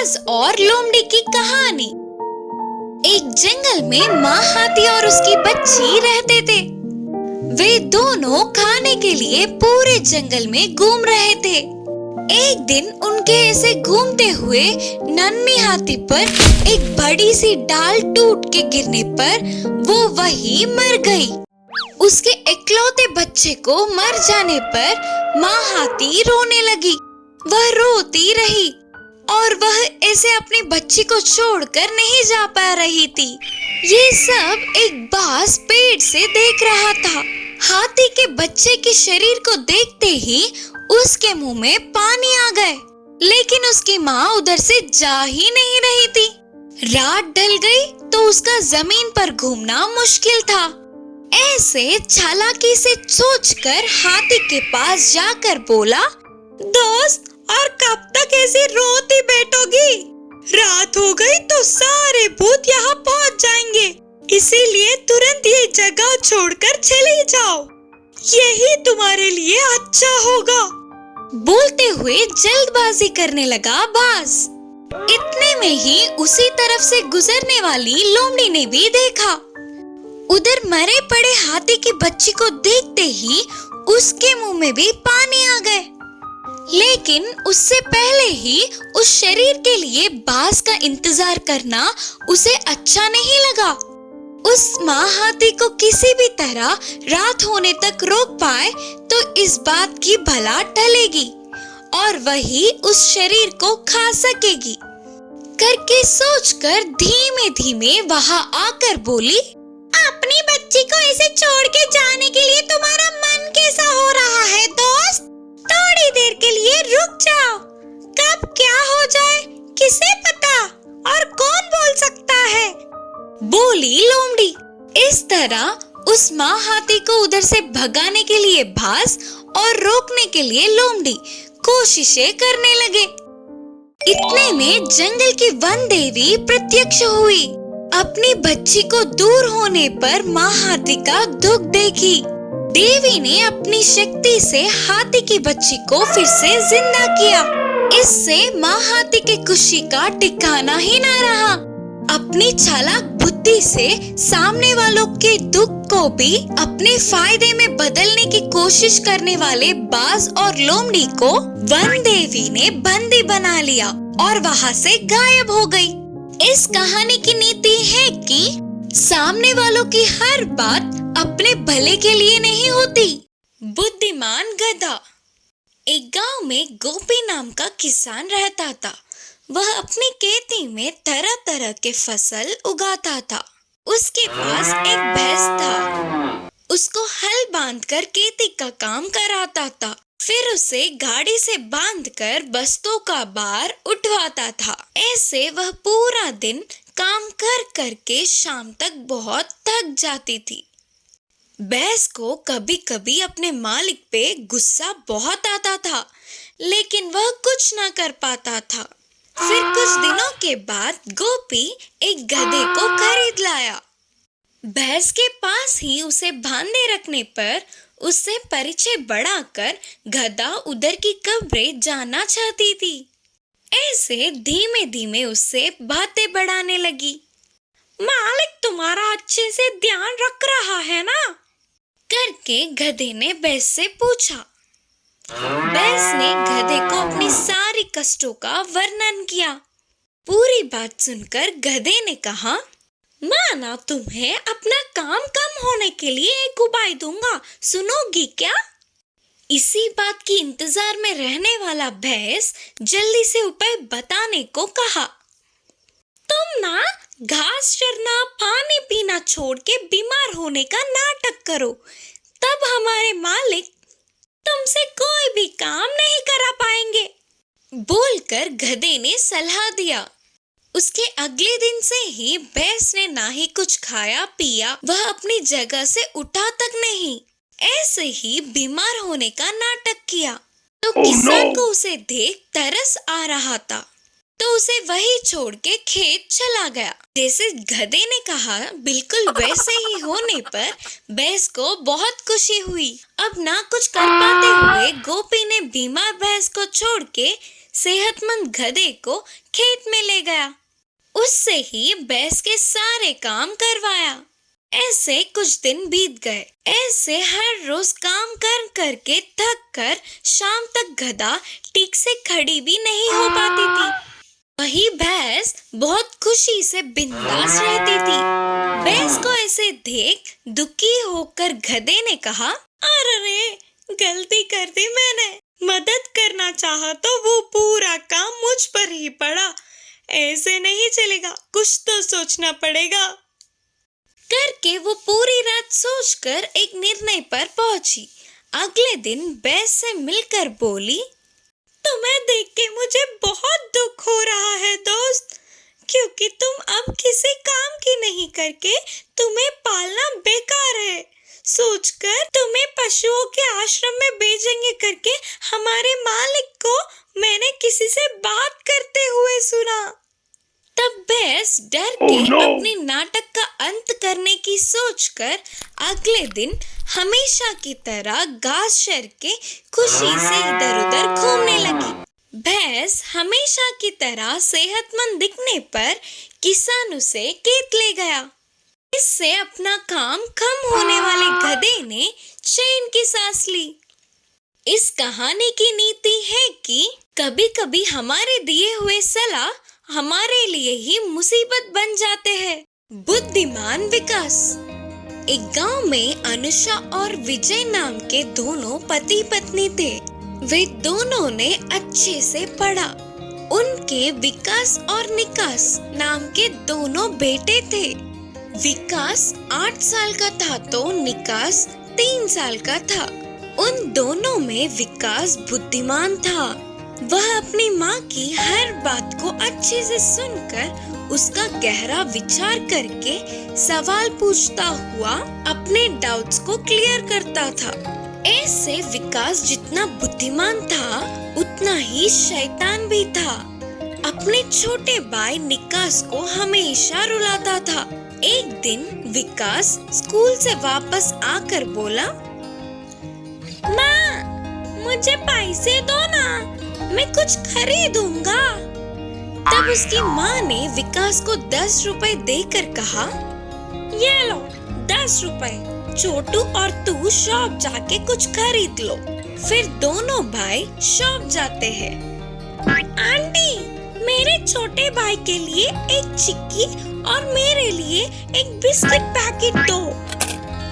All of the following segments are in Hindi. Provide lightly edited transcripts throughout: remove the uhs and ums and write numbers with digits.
बाज और लोमड़ी की कहानी। एक जंगल में माँ हाथी और उसकी बच्ची रहते थे। वे दोनों खाने के लिए पूरे जंगल में घूम रहे थे। एक दिन उनके ऐसे घूमते हुए नन्ही हाथी पर एक बड़ी सी डाल टूट के गिरने पर वो वहीं मर गई। उसके इकलौते बच्चे को मर जाने पर माँ हाथी रोने लगी। वह रोती रही और वह ऐसे अपनी बच्ची को छोड़कर नहीं जा पा रही थी। ये सब एक बाज पेड़ से देख रहा था। हाथी के बच्चे के शरीर को देखते ही उसके मुंह में पानी आ गए, लेकिन उसकी माँ उधर से जा ही नहीं रही थी। रात ढल गई तो उसका जमीन पर घूमना मुश्किल था। ऐसे चालाकी से सोचकर हाथी के पास जाकर बोला, दोस्त, और कब तक ऐसे रोती बैठोगी? रात हो गई तो सारे भूत यहाँ पहुँच जाएंगे, इसीलिए तुरंत ये जगह छोड़कर चली जाओ, यही तुम्हारे लिए अच्छा होगा। बोलते हुए जल्दबाजी करने लगा बाज। इतने में ही उसी तरफ से गुजरने वाली लोमड़ी ने भी देखा। उधर मरे पड़े हाथी की बच्ची को देखते ही उसके मुंह में भी पानी आ गए, लेकिन उससे पहले ही उस शरीर के लिए बाज का इंतजार करना उसे अच्छा नहीं लगा। उस माँ हाथी को किसी भी तरह रात होने तक रोक पाए तो इस बात की भला टलेगी और वही उस शरीर को खा सकेगी करके सोचकर धीमे धीमे वहां आकर बोली, अपनी बच्ची को ऐसे छोड़ के जाने के लिए तुम्हारा मन कैसा हो रहा है दोस्त? थोड़ी देर के लिए रुक जाओ, कब क्या हो जाए किसे पता, और कौन बोल सकता है? बोली लोमड़ी। इस तरह उस माँ हाथी को उधर से भगाने के लिए बाज और रोकने के लिए लोमड़ी कोशिशें करने लगे। इतने में जंगल की वन देवी प्रत्यक्ष हुई। अपनी बच्ची को दूर होने पर माँ हाथी का दुख देखी। देवी ने अपनी शक्ति से हाथी की बच्ची को फिर से जिंदा किया। इससे माँ हाथी की खुशी का ठिकाना ही न रहा। अपनी चालाक बुद्धि से सामने वालों के दुख को भी अपने फायदे में बदलने की कोशिश करने वाले बाज और लोमड़ी को वन देवी ने बंदी बना लिया और वहाँ से गायब हो गई। इस कहानी की नीति है कि सामने वालों की हर बात अपने भले के लिए नहीं होती। बुद्धिमान गधा। एक गांव में गोपी नाम का किसान रहता था। वह अपनी खेती में तरह तरह के फसल उगाता था। उसके पास एक भैंस था। उसको हल बांधकर खेती का काम कराता था, फिर उसे गाड़ी से बांधकर बस्तों का भार उठवाता था। ऐसे वह पूरा दिन काम कर करके शाम तक बहुत थक जाती थी। भैंस को कभी कभी अपने मालिक पे गुस्सा बहुत आता था, लेकिन वह कुछ न कर पाता था। फिर कुछ दिनों के बाद गोपी एक गधे को खरीद लाया। भैंस के पास ही उसे बांधे रखने पर उससे परिचय बढ़ाकर गधा उधर की कब्रें जाना चाहती थी। ऐसे धीमे धीमे उससे बातें बढ़ाने लगी। मालिक तुम्हारा अच्छे से ध्यान रख रहा है ना? करके गधे ने भैंस से पूछा। भैंस ने गधे को अपनी सारी कष्टों का वर्णन किया। पूरी बात सुनकर गधे ने कहा, माना तुम्हें अपना काम कम होने के लिए एक उपाय दूंगा, सुनोगी क्या? इसी बात की इंतजार में रहने वाला भैंस जल्दी से उपाय बताने को कहा। तुम ना घास चरना पानी पीना छोड़ के बीमार होने का नाटक करो, तब हमारे मालिक तुमसे कोई भी काम नहीं करा पाएंगे। बोलकर गधे ने सलाह दिया। उसके अगले दिन से ही भैंस ने ना ही कुछ खाया पिया, वह अपनी जगह से उठा तक नहीं। ऐसे ही बीमार होने का नाटक किया तो किसान को उसे देख तरस आ रहा था, तो उसे वही छोड़ के खेत चला गया। जैसे गधे ने कहा बिल्कुल वैसे ही होने पर भैंस को बहुत खुशी हुई। अब ना कुछ कर पाते हुए गोपी ने बीमार भैंस को छोड़ के सेहतमंद गधे को खेत में ले गया। उससे ही भैंस के सारे काम करवाया। ऐसे कुछ दिन बीत गए। ऐसे हर रोज काम कर करके थक कर शाम तक गधा ठीक से खड़ी भी नहीं हो पाती थी। वही भैंस बहुत खुशी से बिंदास रहती थी। भैंस को ऐसे देख दुखी होकर गधे ने कहा, अरे गलती कर दी मैंने, मदद करना चाहा तो वो पूरा काम मुझ पर ही पड़ा। ऐसे नहीं चलेगा, कुछ तो सोचना पड़ेगा। करके वो पूरी रात सोचकर एक निर्णय पर पहुंची। अगले दिन भैंस से मिलकर बोली, तुम्हें देख के मुझे बहुत दुख हो रहा है दोस्त, क्योंकि तुम अब किसी काम की नहीं करके तुम्हें पालना बेकार है। सोचकर तुम्हें पशुओं के आश्रम में भेजेंगे करके हमारे मालिक को मैंने किसी से बात करते हुए सुना। तब भैंस डर के अपने नाटक का अंत करने की सोचकर अगले दिन हमेशा की तरह घास चर के खुशी से इधर उधर घूमने लगी। भैंस हमेशा की तरह सेहतमंद दिखने पर किसान उसे खेत ले गया। इससे अपना काम कम होने वाले गधे ने चैन की सांस ली। इस कहानी की नीति है कि कभी कभी हमारे दिए हुए सलाह हमारे लिए ही मुसीबत बन जाते हैं। बुद्धिमान विकास। एक गांव में अनुषा और विजय नाम के दोनों पति पत्नी थे। वे दोनों ने अच्छे से पढ़ा। उनके विकास और निकास नाम के दोनों बेटे थे। विकास 8 साल का था तो निकास 3 साल का था। उन दोनों में विकास बुद्धिमान था। वह अपनी माँ की हर बात को अच्छे से सुनकर उसका गहरा विचार करके सवाल पूछता हुआ अपने डाउट्स को क्लियर करता था। ऐसे विकास जितना बुद्धिमान था उतना ही शैतान भी था। अपने छोटे भाई निकास को हमेशा रुलाता था। एक दिन विकास स्कूल से वापस आकर बोला, माँ, मुझे पैसे दो ना, मैं कुछ खरीदूंगा। तब उसकी माँ ने विकास को 10 रुपए देकर कहा, ये लो 10 रुपए, छोटू और तू शॉप जाके कुछ खरीद लो। फिर दोनों भाई शॉप जाते हैं। आंटी, मेरे छोटे भाई के लिए एक चिक्की और मेरे लिए एक बिस्किट पैकेट दो।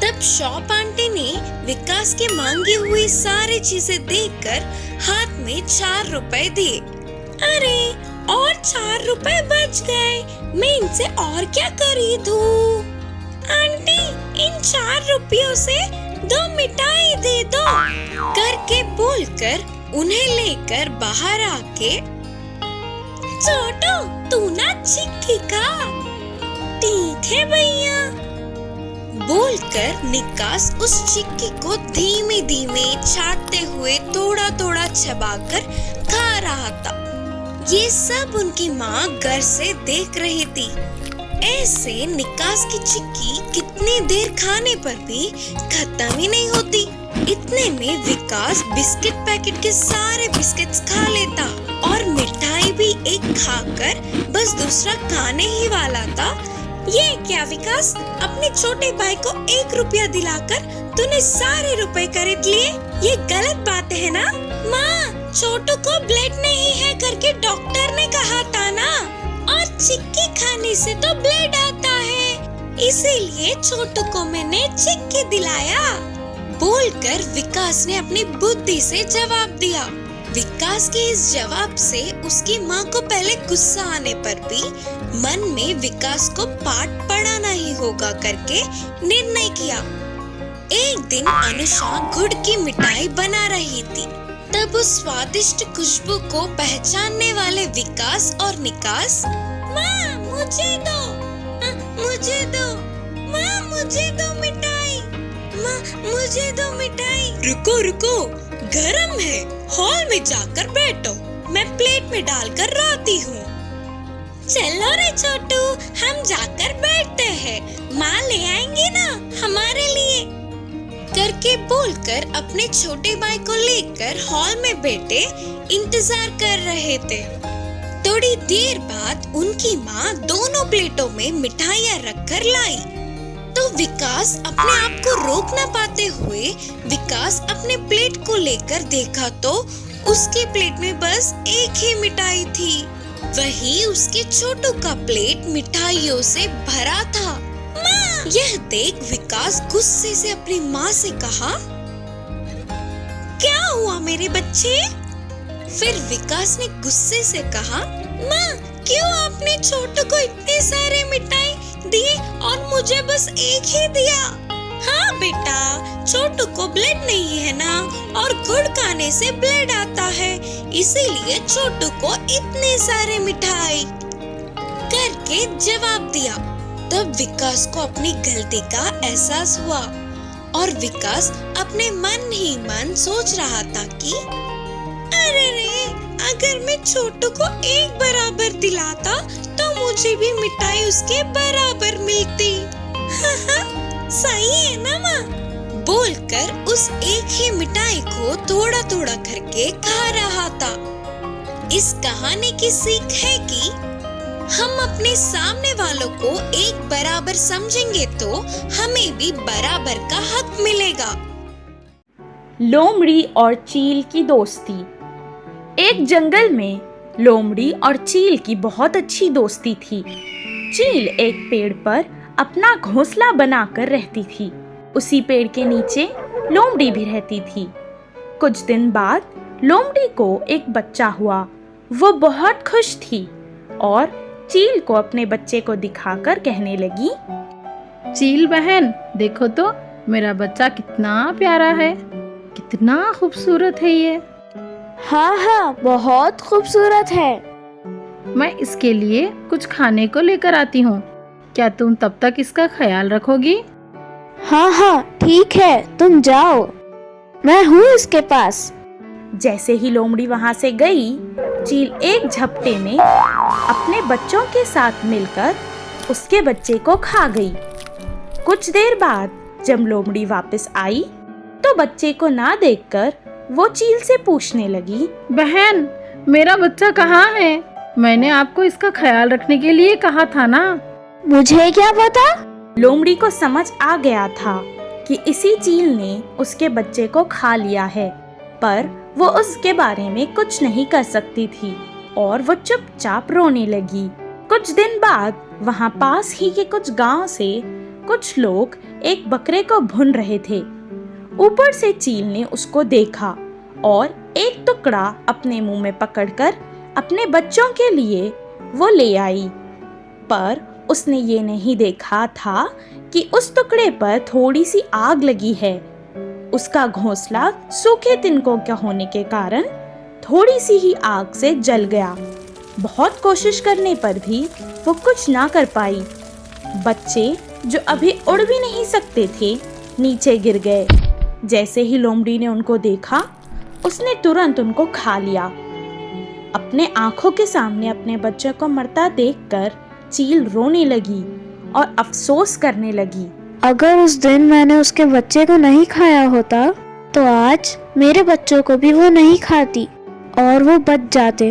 तब शॉप आंटी ने विकास के मांगी हुई सारी चीजें देखकर हाथ में 4 रुपए दिए। अरे, और 4 रुपए बच गए, मैं इनसे और क्या खरीदूं? आंटी, इन 4 रुपयों से 2 मिठाई दे दो, करके बोलकर उन्हें लेकर बाहर आके, छोटू तू ना चिक्की खा। ठीक है भैया, बोलकर निकास उस चिक्की को धीमे धीमे चाटते हुए थोड़ा थोड़ा चबाकर खा रहा था। ये सब उनकी माँ घर से देख रही थी। ऐसे निकास की चिक्की कितनी देर खाने पर भी खत्म ही नहीं होती। इतने में विकास बिस्किट पैकेट के सारे बिस्किट्स खा लेता और मिठाई भी एक खाकर बस दूसरा खाने ही वाला था। ये क्या विकास, अपने छोटे भाई को 1 रुपया दिलाकर तूने सारे रुपए खरीद लिए? ये गलत बात है ना? माँ, छोटू को ब्लड नहीं है करके डॉक्टर ने कहा था ना, और चिक्की खाने से तो ब्लड आता है, इसीलिए छोटू को मैंने चिक्की दिलाया। बोलकर विकास ने अपनी बुद्धि से जवाब दिया। विकास के इस जवाब से उसकी माँ को पहले गुस्सा आने पर भी मन में विकास को पाठ पढ़ाना ही होगा करके निर्णय किया। एक दिन अनुषा गुड़ की मिठाई बना रही थी। तब उस स्वादिष्ट खुशबू को पहचानने वाले विकास और निकास, माँ मुझे दो, मुझे दो, माँ मुझे दो मिठाई, माँ मुझे दो मिठाई। रुको रुको, गरम है, हॉल में जाकर बैठो, मैं प्लेट में डालकर लाती हूँ। चलो रे छोटू, हम जाकर बैठते हैं, माँ ले आएंगी ना हमारे लिए। करके बोलकर अपने छोटे भाई को लेकर हॉल में बैठे इंतजार कर रहे थे। थोड़ी देर बाद उनकी माँ दोनों प्लेटों में मिठाइयाँ रखकर लाई। तो विकास अपने आप को रोक न पाते हुए विकास अपने प्लेट को लेकर देखा तो उसके प्लेट में बस एक ही मिठाई थी। वही उसके छोटू का प्लेट मिठाइयों से भरा था। माँ! यह देख विकास गुस्से से अपनी माँ से कहा, क्या हुआ मेरे बच्चे? फिर विकास ने गुस्से से कहा, माँ, क्यों आपने छोटू को इतने सारे मिठाई दिए और मुझे बस एक ही दिया? हाँ बेटा, छोटू को ब्लड नहीं है ना, और गुड़ खाने से ब्लड आता है, इसीलिए छोटू को इतने सारे मिठाई करके जवाब दिया। तब विकास को अपनी गलती का एहसास हुआ और विकास अपने मन ही मन सोच रहा था कि अरे रे, अगर मैं छोटू को एक बराबर दिलाता तो मुझे भी मिठाई उसके बराबर मिलती। सही है ना माँ? बोलकर उस एक ही मिठाई को थोड़ा थोड़ा करके खा रहा था। इस कहानी की सीख है कि हम अपने सामने वालों को एक बराबर समझेंगे तो हमें भी बराबर का हक मिलेगा। लोमड़ी और चील की दोस्ती। एक जंगल में लोमड़ी और चील की बहुत अच्छी दोस्ती थी। चील एक पेड़ पर अपना घोंसला बनाकर रहती थी। उसी पेड़ के नीचे लोमड़ी भी रहती थी। कुछ दिन बाद लोमड़ी को एक बच्चा हुआ। वो बहुत खुश थी और चील को अपने बच्चे को दिखाकर कहने लगी, चील बहन, देखो तो मेरा बच्चा कितना प्यारा है, कितना खूबसूरत है ये। हाँ हाँ, बहुत खूबसूरत है। मैं इसके लिए कुछ खाने को लेकर आती हूँ, क्या तुम तब तक इसका ख्याल रखोगी? हाँ हाँ, ठीक है, तुम जाओ, मैं हूँ इसके पास। जैसे ही लोमड़ी वहां से गई, चील एक झपटे में अपने बच्चों के साथ मिलकर उसके बच्चे को खा गई। कुछ देर बाद जब लोमड़ी वापस आई तो बच्चे को ना देखकर वो चील से पूछने लगी, बहन, मेरा बच्चा कहाँ है? मैंने आपको इसका ख्याल रखने के लिए कहा था ना। मुझे क्या पता? लोमड़ी को समझ आ गया था कि इसी चील ने उसके बच्चे को खा लिया है, पर वो उसके बारे में कुछ नहीं कर सकती थी और वो चुपचाप रोने लगी। कुछ दिन बाद वहाँ पास ही के कुछ गांव से कुछ लोग एक बकरे को भून रहे थे। ऊपर से चील ने उसको देखा और एक टुकड़ा अपने मुंह में पकड़कर अपने बच्चों के लिए वो ले आई। पर उसने ये नहीं देखा था कि उस टुकड़े पर थोड़ी सी आग लगी है। उसका घोंसला सूखे तिनकों का होने के कारण थोड़ी सी ही आग से जल गया। बहुत कोशिश करने पर भी वो कुछ ना कर पाई। बच्चे जो अभी उड़ भी नहीं सकते थे, नीचे गिर गए। जैसे ही लोमड़ी ने उनको देखा, उसने तुरंत उनको खा लिया। अपने आंखों के सामने अपने बच्चे को मरता देखकर चील रोने लगी और अफसोस करने लगी। अगर उस दिन मैंने उसके बच्चे को नहीं खाया होता तो आज मेरे बच्चों को भी वो नहीं खाती और वो बच जाते।